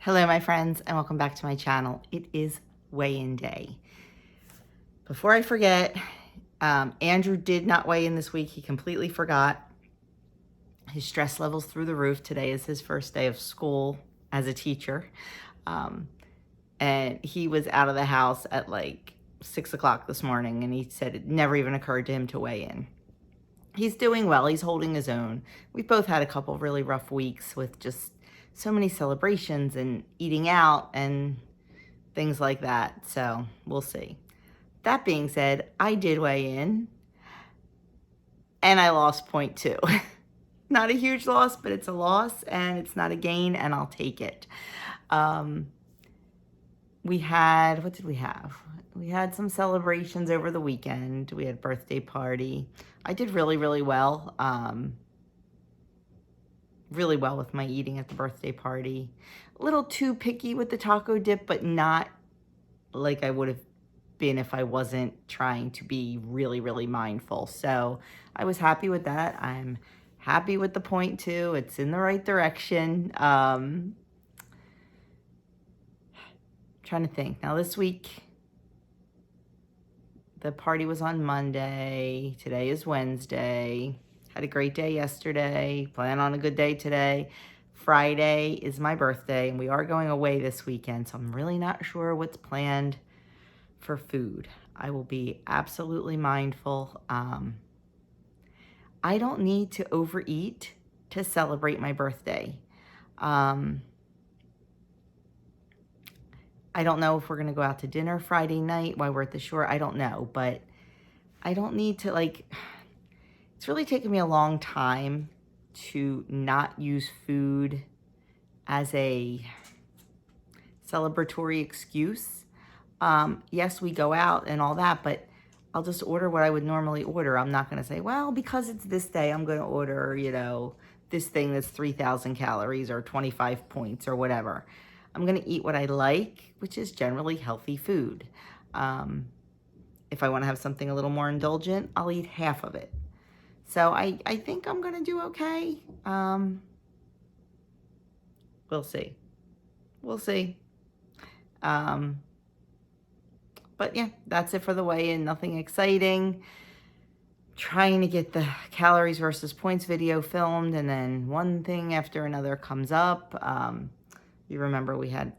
Hello, my friends, and welcome back to my channel. It is weigh-in day. Before I forget, Andrew did not weigh in this week. He completely forgot. His stress level's through the roof. Today is his first day of school as a teacher. And he was out of the house at like 6 o'clock this morning, and he said it never even occurred to him to weigh in. He's doing well. He's holding his own. We've both had a couple of really rough weeks with just so many celebrations and eating out and things like that. So we'll see. That being said, I did weigh in and I lost 0.2. Not a huge loss, but it's a loss and it's not a gain, and I'll take it. We had, what did we have? We had some celebrations over the weekend. We had a birthday party. I did really well. Really well with my eating at the birthday party. A little too picky with the taco dip, but not like I would have been if I wasn't trying to be really mindful. So I was happy with that. I'm happy with the 0.2. It's in the right direction. Trying to think. Now this week, the party was on Monday. Today is Wednesday. Had a great day yesterday. Plan on a good day today. Friday is my birthday, and we are going away this weekend, so I'm really not sure what's planned for food. I will be absolutely mindful. I don't need to overeat to celebrate my birthday. I don't know if we're going to go out to dinner Friday night while we're at the shore. I don't know, but I don't need to, like, it's really taken me a long time to not use food as a celebratory excuse. Yes, we go out and all that, but I'll just order what I would normally order. I'm not going to say, well, because it's this day, I'm going to order, you know, this thing that's 3,000 calories or 25 points or whatever. I'm going to eat what I like, which is generally healthy food. If I want to have something a little more indulgent, I'll eat half of it. So I think I'm going to do okay. We'll see. We'll see. But yeah, that's it for the weigh-in. Nothing exciting. Trying to get the calories versus points video filmed, and then one thing after another comes up. You remember we had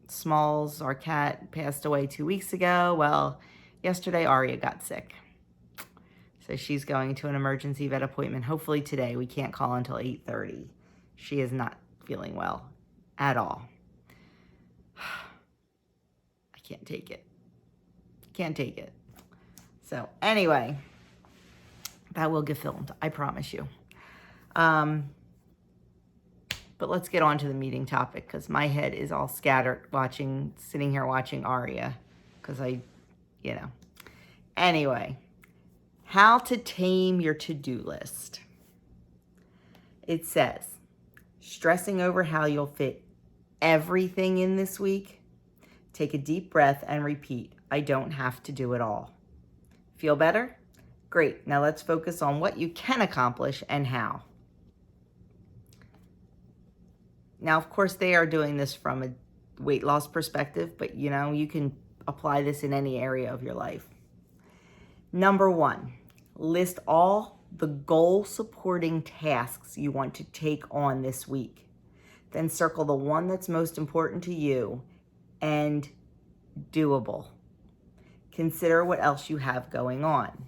Smalls, our cat, passed away 2 weeks ago. Well, yesterday Aria got sick. So she's going to an emergency vet appointment, hopefully today. We can't call until 8:30. She is not feeling well at all. I can't take it. Can't take it. So anyway, that will get filmed, I promise you. But let's get on to the meeting topic, because my head is all scattered sitting here watching Aria, because Anyway, how to tame your to-do list. It says, stressing over how you'll fit everything in this week? Take a deep breath and repeat, I don't have to do it all. Feel better? Great. Now let's focus on what you can accomplish and how. Now, of course, they are doing this from a weight loss perspective, but you can apply this in any area of your life. Number 1, list all the goal-supporting tasks you want to take on this week. Then circle the one that's most important to you and doable. Consider what else you have going on.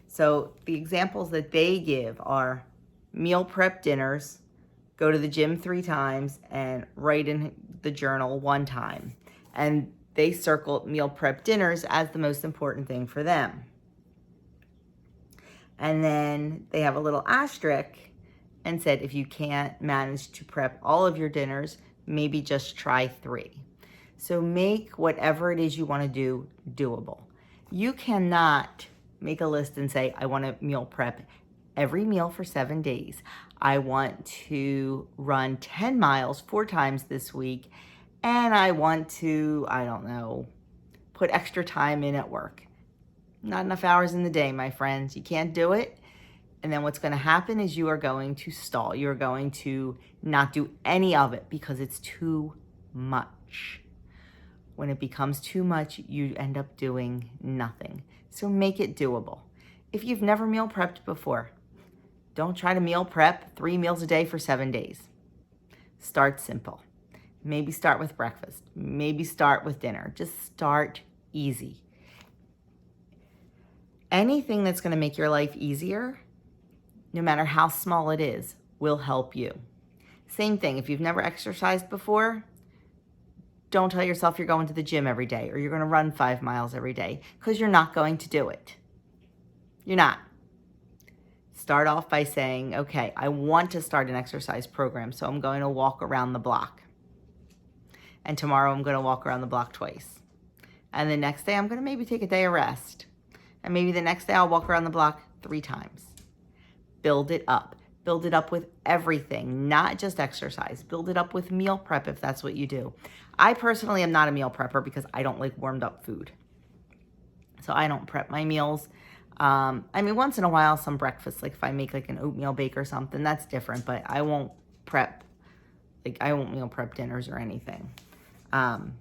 So the examples that they give are meal prep dinners, go to the gym 3 times, and write in the journal 1 time. And they circled meal prep dinners as the most important thing for them. And then they have a little asterisk and said, if you can't manage to prep all of your dinners, maybe just try 3. So make whatever it is you want to do doable. You cannot make a list and say, I want to meal prep every meal for 7 days. I want to run 10 miles 4 times this week, and I want to, I don't know, put extra time in at work. Not enough hours in the day, my friends. You can't do it. And then what's going to happen is you are going to stall. You're going to not do any of it because it's too much. When it becomes too much, you end up doing nothing. So make it doable. If you've never meal prepped before, don't try to meal prep 3 meals a day for 7 days. Start simple. Maybe start with breakfast. Maybe start with dinner. Just start easy. Anything that's going to make your life easier, no matter how small it is, will help you. Same thing, if you've never exercised before, don't tell yourself you're going to the gym every day or you're going to run 5 miles every day, because you're not going to do it. You're not. Start off by saying, okay, I want to start an exercise program, so I'm going to walk around the block. And tomorrow I'm going to walk around the block twice. And the next day I'm going to maybe take a day of rest. And maybe the next day I'll walk around the block 3 times. Build it up. Build it up with everything, not just exercise. Build it up with meal prep if that's what you do. I personally am not a meal prepper because I don't like warmed up food. So I don't prep my meals. I mean, once in a while, some breakfast, like if I make like an oatmeal bake or something, that's different, but I won't prep, like I won't meal prep dinners or anything. Hold on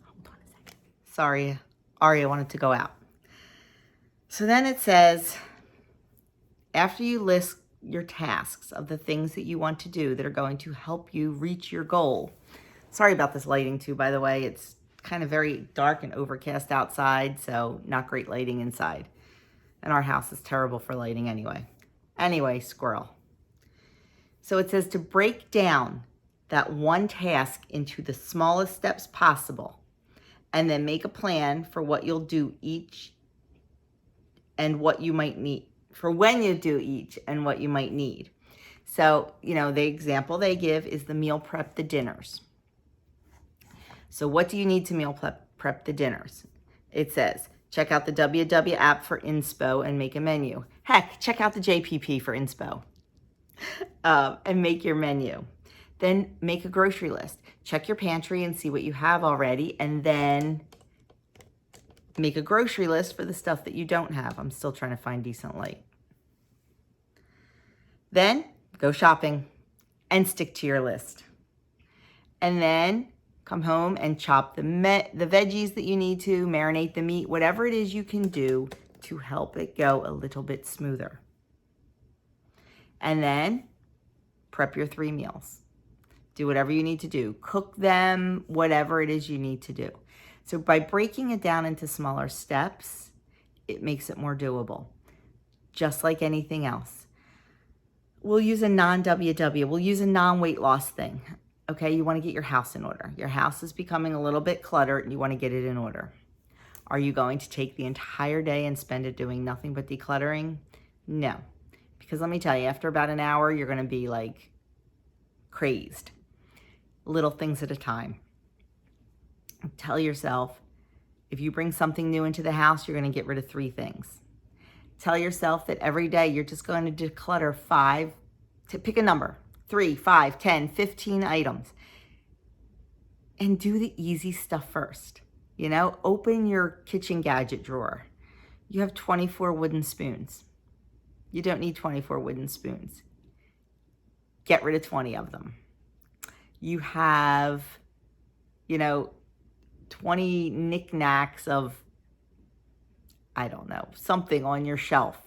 a second. Sorry, Aria wanted to go out. So then it says, after you list your tasks of the things that you want to do that are going to help you reach your goal. Sorry about this lighting too, by the way. It's kind of very dark and overcast outside, so not great lighting inside. And our house is terrible for lighting anyway. Anyway, squirrel. So it says to break down that one task into the smallest steps possible, and then make a plan for what you'll do each and what you might need, for when you do each and what you might need. So, you know, the example they give is the meal prep the dinners. So what do you need to meal prep the dinners? It says, check out the WW app for inspo and make a menu. Heck, check out the JPP for inspo and make your menu. Then make a grocery list. Check your pantry and see what you have already, and then make a grocery list for the stuff that you don't have. I'm still trying to find decent light. Then go shopping and stick to your list. And then come home and chop the veggies that you need to, marinate the meat, whatever it is you can do to help it go a little bit smoother. And then prep your 3 meals. Do whatever you need to do. Cook them, whatever it is you need to do. So by breaking it down into smaller steps, it makes it more doable. Just like anything else. We'll use a non-WW. We'll use a non-weight loss thing. Okay, you want to get your house in order. Your house is becoming a little bit cluttered and you want to get it in order. Are you going to take the entire day and spend it doing nothing but decluttering? No. Because let me tell you, after about an hour, you're going to be like crazed. Little things at a time. Tell yourself, if you bring something new into the house, you're going to get rid of 3 things. Tell yourself that every day you're just going to declutter 5, to pick a number, 3, 5, 10, 15 items. And do the easy stuff first. You know, open your kitchen gadget drawer. You have 24 wooden spoons. You don't need 24 wooden spoons. Get rid of 20 of them. You have, 20 knickknacks of, I don't know, something on your shelf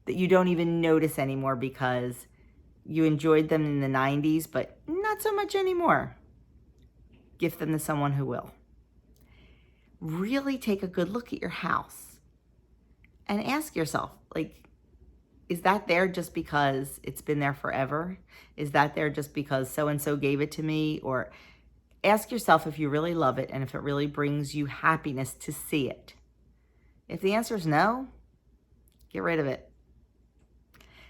that you don't even notice anymore because you enjoyed them in the 90s, but not so much anymore. Gift them to someone who will. Really take a good look at your house and ask yourself, is that there just because it's been there forever? Is that there just because so-and-so gave it to me? Or ask yourself if you really love it and if it really brings you happiness to see it. If the answer is no, get rid of it.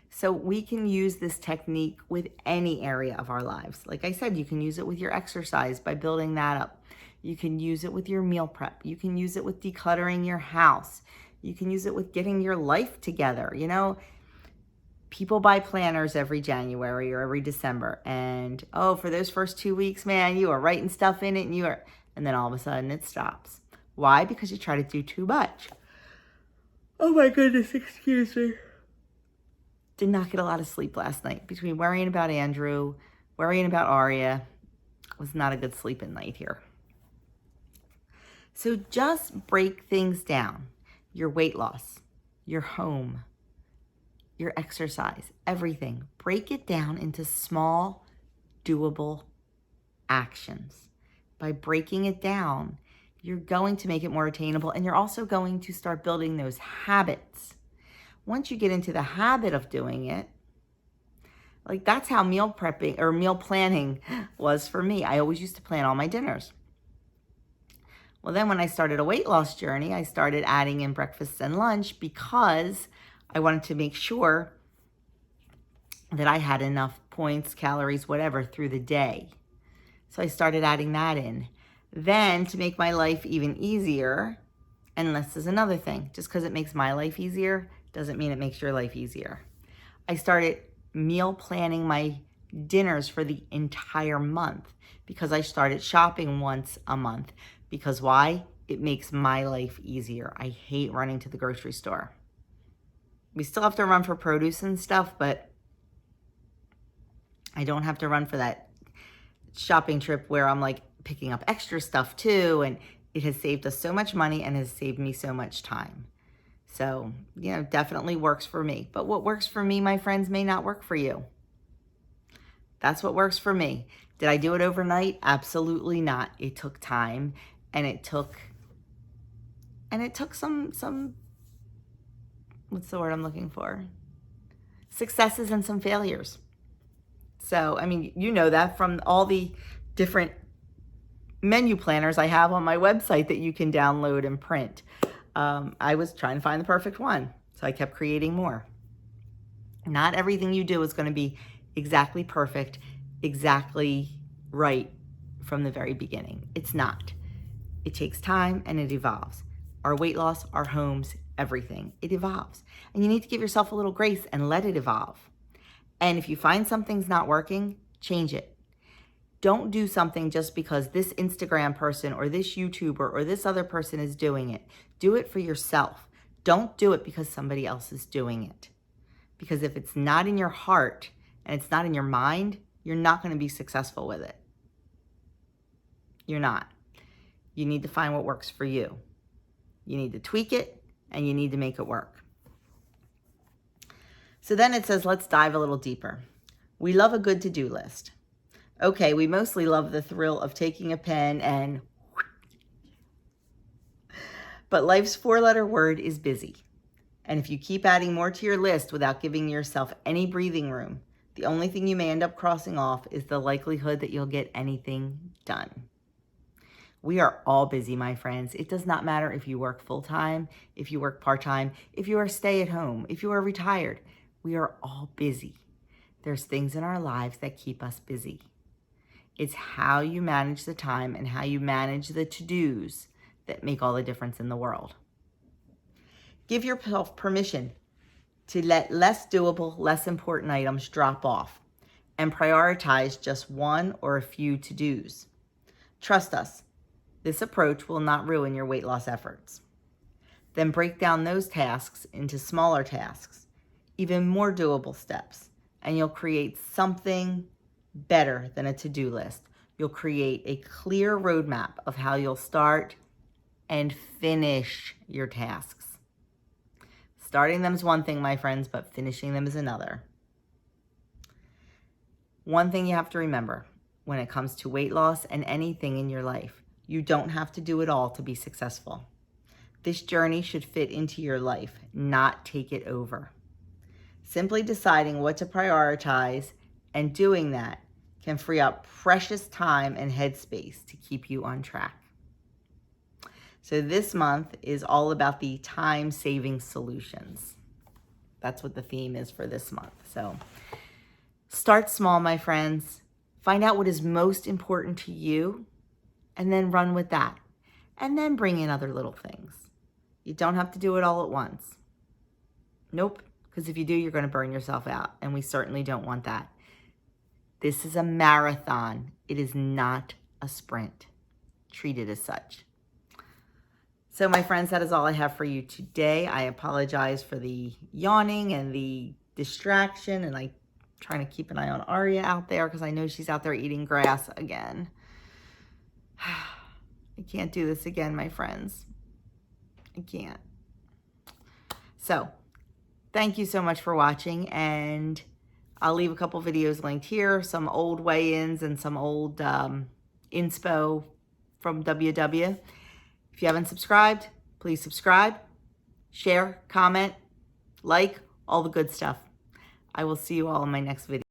So we can use this technique with any area of our lives. Like I said, you can use it with your exercise by building that up. You can use it with your meal prep. You can use it with decluttering your house. You can use it with getting your life together. People buy planners every January or every December. And, for those first 2 weeks, man, you are writing stuff in it and then all of a sudden it stops. Why? Because you try to do too much. Oh my goodness, excuse me. Did not get a lot of sleep last night. Between worrying about Andrew, worrying about Aria, it was not a good sleeping night here. So just break things down. Your weight loss, your home, your exercise, everything. Break it down into small, doable actions. By breaking it down, you're going to make it more attainable, and you're also going to start building those habits. Once you get into the habit of doing it, like that's how meal prepping or meal planning was for me. I always used to plan all my dinners. Well, then when I started a weight loss journey, I started adding in breakfast and lunch because I wanted to make sure that I had enough points, calories, whatever through the day. So I started adding that in. Then to make my life even easier, and this is another thing, just because it makes my life easier doesn't mean it makes your life easier. I started meal planning my dinners for the entire month because I started shopping once a month. Because why? It makes my life easier. I hate running to the grocery store. We still have to run for produce and stuff, but I don't have to run for that shopping trip where I'm like picking up extra stuff too. And it has saved us so much money and has saved me so much time. So, definitely works for me. But what works for me, my friends, may not work for you. That's what works for me. Did I do it overnight? Absolutely not. It took time, and it took some what's the word I'm looking for? Successes and some failures. So, I mean, you know that from all the different menu planners I have on my website that you can download and print. I was trying to find the perfect one, so I kept creating more. Not everything you do is going to be exactly perfect, exactly right from the very beginning. It's not. It takes time and it evolves. Our weight loss, our homes, everything, it evolves. And you need to give yourself a little grace and let it evolve. And if you find something's not working, change it. Don't do something just because this Instagram person or this YouTuber or this other person is doing it. Do it for yourself. Don't do it because somebody else is doing it. Because if it's not in your heart and it's not in your mind, you're not going to be successful with it. You're not. You need to find what works for you. You need to tweak it and you need to make it work. So then it says, let's dive a little deeper. We love a good to-do list. Okay, we mostly love the thrill of taking a pen and... But life's four-letter word is busy. And if you keep adding more to your list without giving yourself any breathing room, the only thing you may end up crossing off is the likelihood that you'll get anything done. We are all busy, my friends. It does not matter if you work full-time, if you work part-time, if you are stay-at-home, if you are retired. We are all busy. There's things in our lives that keep us busy. It's how you manage the time and how you manage the to-dos that make all the difference in the world. Give yourself permission to let less doable, less important items drop off and prioritize just one or a few to-dos. Trust us, this approach will not ruin your weight loss efforts. Then break down those tasks into smaller tasks, even more doable steps, and you'll create something better than a to-do list. You'll create a clear roadmap of how you'll start and finish your tasks. Starting them is one thing, my friends, but finishing them is another. One thing you have to remember when it comes to weight loss and anything in your life, you don't have to do it all to be successful. This journey should fit into your life, not take it over. Simply deciding what to prioritize and doing that can free up precious time and headspace to keep you on track. So this month is all about the time-saving solutions. That's what the theme is for this month. So start small, my friends. Find out what is most important to you and then run with that. And then bring in other little things. You don't have to do it all at once. Nope, because if you do, you're going to burn yourself out. And we certainly don't want that. This is a marathon. It is not a sprint. Treat it as such. So my friends, that is all I have for you today. I apologize for the yawning and the distraction, and I'm trying to keep an eye on Aria out there because I know she's out there eating grass again. I can't do this again, my friends. I can't. So thank you so much for watching, and I'll leave a couple videos linked here, some old weigh-ins and some old inspo from WW. If you haven't subscribed, please subscribe, share, comment, like, all the good stuff. I will see you all in my next video.